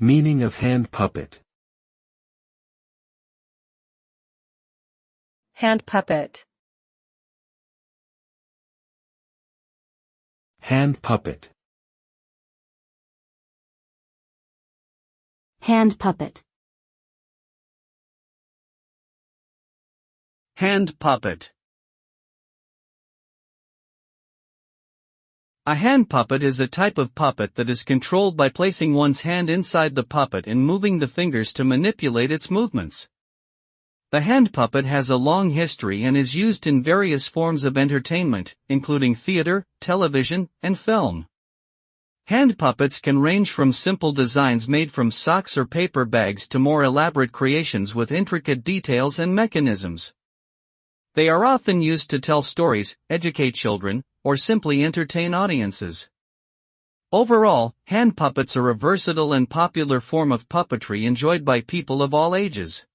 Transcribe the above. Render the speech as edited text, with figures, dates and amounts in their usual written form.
Meaning of hand puppet. Hand puppet. Hand puppet. Hand puppet. Hand puppet. A hand puppet is a type of puppet that is controlled by placing one's hand inside the puppet and moving the fingers to manipulate its movements. The hand puppet has a long history and is used in various forms of entertainment, including theater, television, and film. Hand puppets can range from simple designs made from socks or paper bags to more elaborate creations with intricate details and mechanisms. They are often used to tell stories, educate children, or simply entertain audiences. Overall, hand puppets are a versatile and popular form of puppetry enjoyed by people of all ages.